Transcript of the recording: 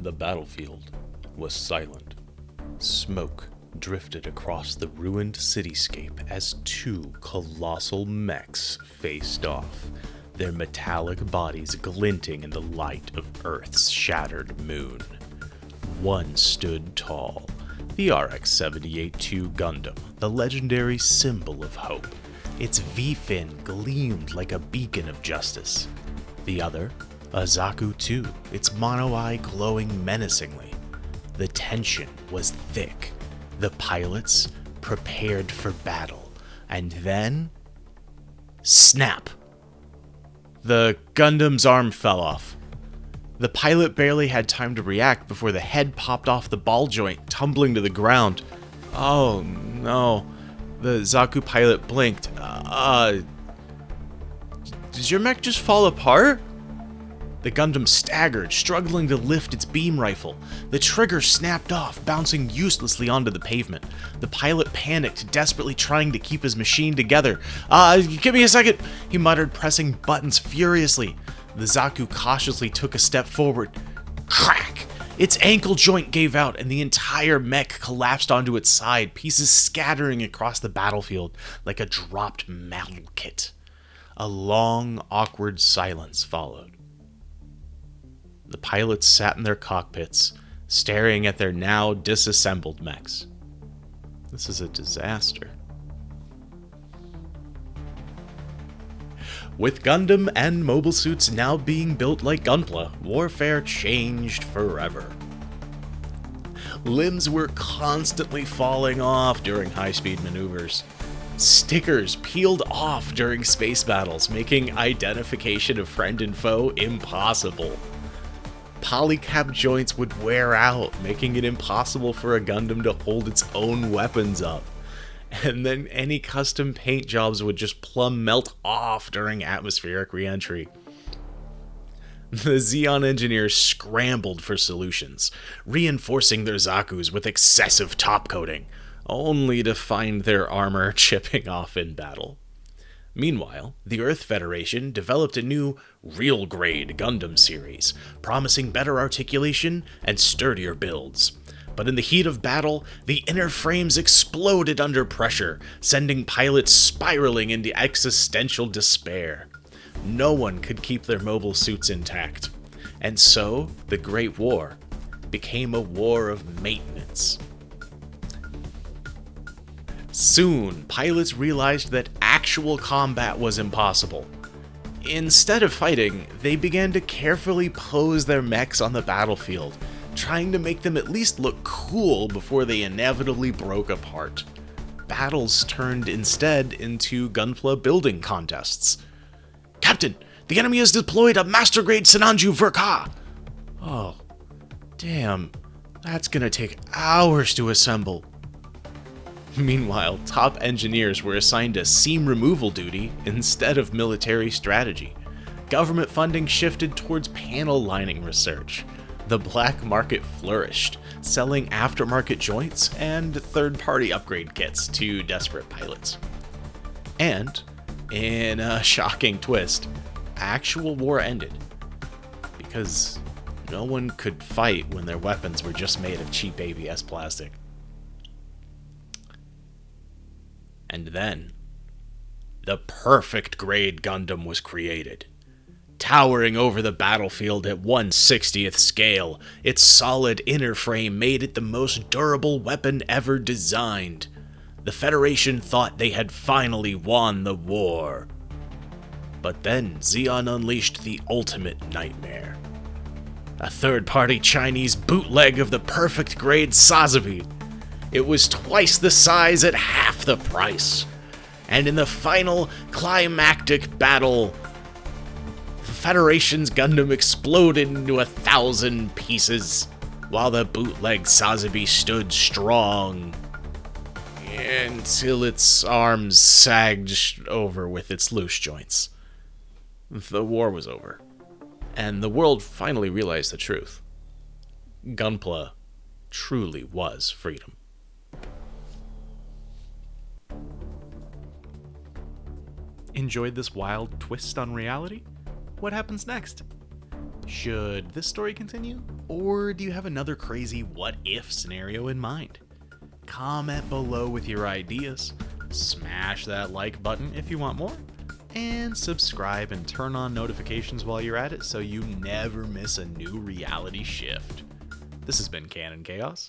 The battlefield was silent. Smoke drifted across the ruined cityscape as two colossal mechs faced off, their metallic bodies glinting in the light of Earth's shattered moon. One stood tall, the RX-78-2 Gundam, the legendary symbol of hope. Its V-fin gleamed like a beacon of justice. The other, a Zaku II, its mono-eye glowing menacingly. The tension was thick. The pilots prepared for battle. And then... snap! The Gundam's arm fell off. The pilot barely had time to react before the head popped off the ball joint, tumbling to the ground. Oh no. The Zaku pilot blinked. Did your mech just fall apart? The Gundam staggered, struggling to lift its beam rifle. The trigger snapped off, bouncing uselessly onto the pavement. The pilot panicked, desperately trying to keep his machine together. Give me a second, he muttered, pressing buttons furiously. The Zaku cautiously took a step forward. Crack! Its ankle joint gave out, and the entire mech collapsed onto its side, pieces scattering across the battlefield like a dropped model kit. A long, awkward silence followed. The pilots sat in their cockpits, staring at their now disassembled mechs. This is a disaster. With Gundam and mobile suits now being built like Gunpla, warfare changed forever. Limbs were constantly falling off during high-speed maneuvers. Stickers peeled off during space battles, making identification of friend and foe impossible. Polycap joints would wear out, making it impossible for a Gundam to hold its own weapons up. And then any custom paint jobs would just plumb melt off during atmospheric re-entry. The Zeon engineers scrambled for solutions, reinforcing their Zakus with excessive top coating, only to find their armor chipping off in battle. Meanwhile, the Earth Federation developed a new, real-grade Gundam series, promising better articulation and sturdier builds. But in the heat of battle, the inner frames exploded under pressure, sending pilots spiraling into existential despair. No one could keep their mobile suits intact. And so, the Great War became a war of maintenance. Soon, pilots realized that actual combat was impossible. Instead of fighting, they began to carefully pose their mechs on the battlefield, trying to make them at least look cool before they inevitably broke apart. Battles turned instead into Gunpla building contests. Captain, the enemy has deployed a master-grade Sinanju Verka! Oh, damn, that's gonna take hours to assemble. Meanwhile, top engineers were assigned to seam removal duty instead of military strategy. Government funding shifted towards panel lining research. The black market flourished, selling aftermarket joints and third-party upgrade kits to desperate pilots. And, in a shocking twist, actual war ended. Because no one could fight when their weapons were just made of cheap ABS plastic. And then, the perfect grade Gundam was created. Towering over the battlefield at 1/60th scale, its solid inner frame made it the most durable weapon ever designed. The Federation thought they had finally won the war. But then Zeon unleashed the ultimate nightmare. A third-party Chinese bootleg of the perfect grade Sazabi. It was twice the size at half the price. And in the final climactic battle, the Federation's Gundam exploded into 1,000 pieces, while the bootleg Sazabi stood strong until its arms sagged over with its loose joints. The war was over, and the world finally realized the truth. Gunpla truly was freedom. Enjoyed this wild twist on reality? What happens next? Should this story continue? Or do you have another crazy what-if scenario in mind? Comment below with your ideas, smash that like button if you want more, and subscribe and turn on notifications while you're at it so you never miss a new reality shift. This has been Canon Chaos.